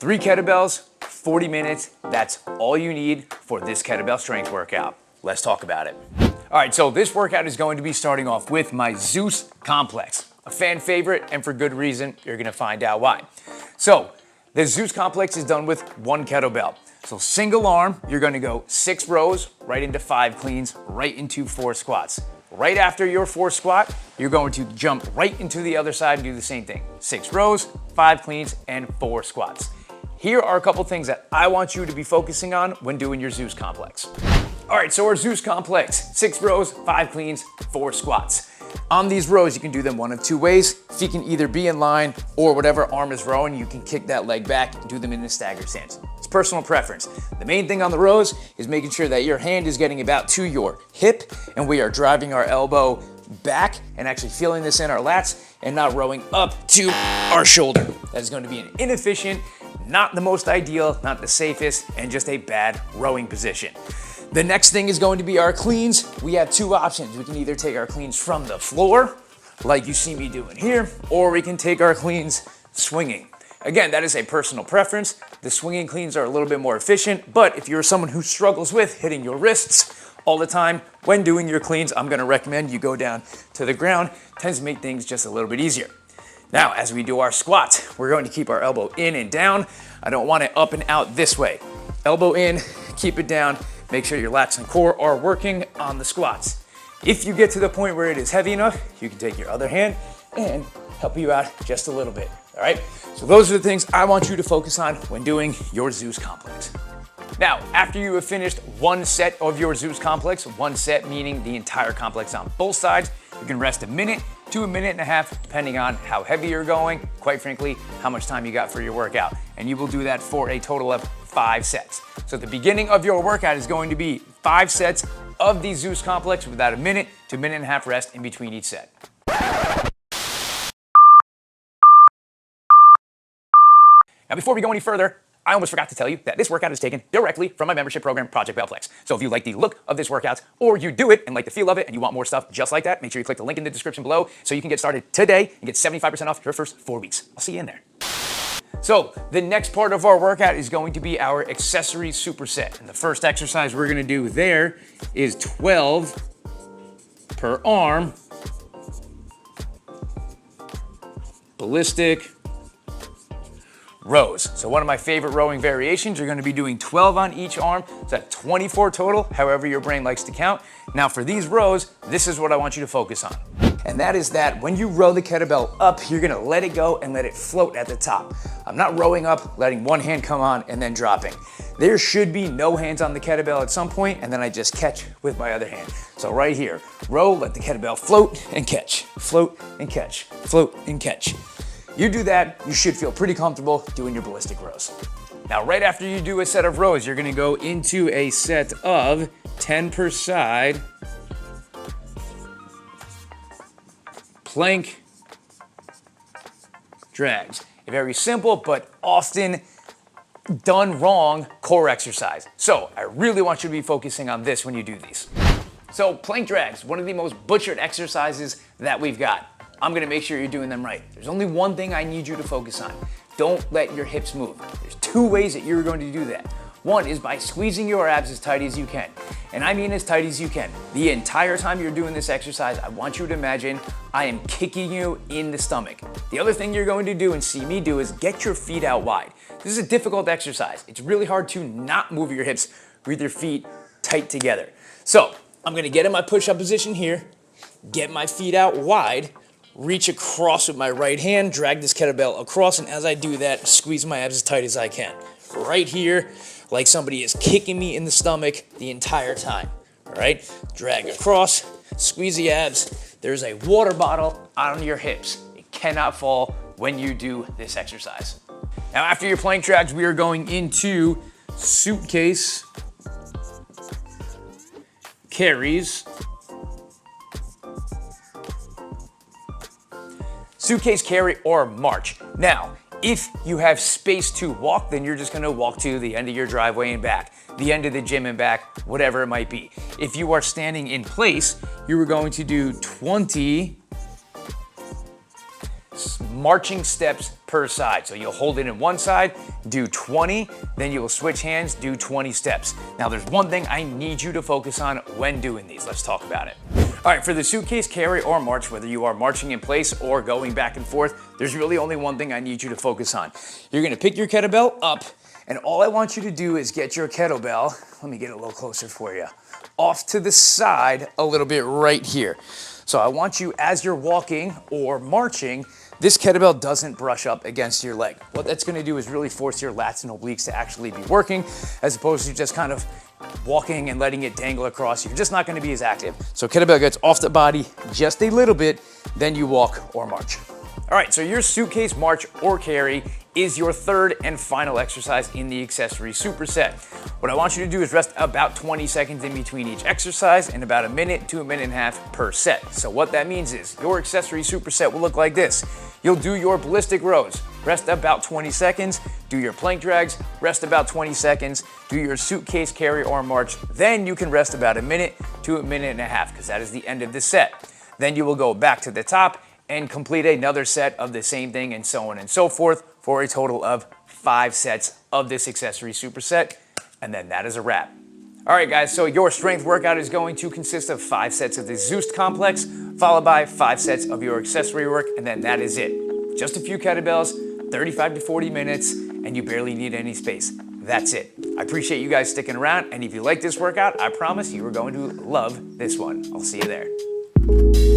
3 kettlebells, 40 minutes. That's all you need for this kettlebell strength workout. Let's talk about it. All right, so this workout is going to be starting off with my Zeus complex, a fan favorite, and for good reason. You're gonna find out why. So the Zeus complex is done with 1 kettlebell. So single arm, you're gonna go 6 rows, right into 5 cleans, right into 4 squats. Right after your 4 squat, you're going to jump right into the other side and do the same thing. 6 rows, 5 cleans, and 4 squats. Here are a couple things that I want you to be focusing on when doing your Zeus complex. All right, so our Zeus complex, 6 rows, 5 cleans, 4 squats. On these rows, you can do them one of 2 ways. You can either be in line or whatever arm is rowing, you can kick that leg back and do them in a staggered stance. It's personal preference. The main thing on the rows is making sure that your hand is getting about to your hip and we are driving our elbow back and actually feeling this in our lats and not rowing up to our shoulder. That is going to be an inefficient, not the most ideal, not the safest, and just a bad rowing position. The next thing is going to be our cleans. We have 2 options. We can either take our cleans from the floor, like you see me doing here, or we can take our cleans swinging. Again, that is a personal preference. The swinging cleans are a little bit more efficient, but if you're someone who struggles with hitting your wrists all the time when doing your cleans, I'm gonna recommend you go down to the ground. Tends to make things just a little bit easier. Now, as we do our squats, we're going to keep our elbow in and down. I don't want it up and out this way. Elbow in, keep it down. Make sure your lats and core are working on the squats. If you get to the point where it is heavy enough, you can take your other hand and help you out just a little bit, all right? So those are the things I want you to focus on when doing your Zeus complex. Now, after you have finished 1 set of your Zeus complex, 1 set meaning the entire complex on both sides, you can rest a minute to a minute and a half, depending on how heavy you're going, quite frankly, how much time you got for your workout. And you will do that for a total of 5 sets. So the beginning of your workout is going to be 5 sets of the Zeus complex with about a minute to a minute and a half rest in between each set. Now, before we go any further, I almost forgot to tell you that this workout is taken directly from my membership program, Project Bellplex. So if you like the look of this workout, or you do it and like the feel of it, and you want more stuff just like that, make sure you click the link in the description below so you can get started today and get 75% off your first 4 weeks. I'll see you in there. So the next part of our workout is going to be our accessory superset. And the first exercise we're gonna do there is 12 per arm, ballistic rows. So one of my favorite rowing variations, you're gonna be doing 12 on each arm. So that's 24 total, however your brain likes to count. Now for these rows, this is what I want you to focus on. And that is that when you row the kettlebell up, you're gonna let it go and let it float at the top. I'm not rowing up, letting one hand come on and then dropping. There should be no hands on the kettlebell at some point, and then I just catch with my other hand. So right here, row, let the kettlebell float and catch, float and catch, float and catch. You do that, you should feel pretty comfortable doing your ballistic rows. Now, right after you do a set of rows, you're gonna go into a set of 10 per side plank drags. A very simple, but often done wrong core exercise. So I really want you to be focusing on this when you do these. So plank drags, one of the most butchered exercises that we've got. I'm gonna make sure you're doing them right. There's only one thing I need you to focus on. Don't let your hips move. There's 2 ways that you're going to do that. One is by squeezing your abs as tight as you can. And I mean as tight as you can. The entire time you're doing this exercise, I want you to imagine I am kicking you in the stomach. The other thing you're going to do and see me do is get your feet out wide. This is a difficult exercise. It's really hard to not move your hips with your feet tight together. So I'm gonna get in my push-up position here, get my feet out wide, reach across with my right hand, drag this kettlebell across, and as I do that, squeeze my abs as tight as I can. Right here, like somebody is kicking me in the stomach the entire time, all right? Drag across, squeeze the abs. There's a water bottle on your hips. It cannot fall when you do this exercise. Now, after your plank drags, we are going into suitcase carries. Suitcase carry or march. Now, if you have space to walk, then you're just gonna walk to the end of your driveway and back, the end of the gym and back, whatever it might be. If you are standing in place, you are going to do 20 marching steps per side. So you'll hold it in one side, do 20, then you will switch hands, do 20 steps. Now there's one thing I need you to focus on when doing these. Let's talk about it. All right, for the suitcase carry or march, whether you are marching in place or going back and forth, there's really only one thing I need you to focus on. You're gonna pick your kettlebell up, and all I want you to do is get your kettlebell, let me get it a little closer for you, off to the side a little bit right here. So I want you, as you're walking or marching, this kettlebell doesn't brush up against your leg. What that's gonna do is really force your lats and obliques to actually be working, as opposed to just kind of walking and letting it dangle across. You're just not gonna be as active. So kettlebell gets off the body just a little bit, then you walk or march. All right, so your suitcase, march, or carry is your third and final exercise in the accessory superset. What I want you to do is rest about 20 seconds in between each exercise and about a minute to a minute and a half per set. So what that means is your accessory superset will look like this. You'll do your ballistic rows, rest about 20 seconds, do your plank drags, rest about 20 seconds, do your suitcase carry or march, then you can rest about a minute to a minute and a half, because that is the end of the set. Then you will go back to the top and complete another set of the same thing, and so on and so forth, for a total of 5 sets of this accessory superset, and then that is a wrap. All right, guys, so your strength workout is going to consist of 5 sets of the Zeus complex, followed by 5 sets of your accessory work, and then that is it. Just a few kettlebells, 35 to 40 minutes, and you barely need any space. That's it. I appreciate you guys sticking around, and if you like this workout, I promise you are going to love this one. I'll see you there.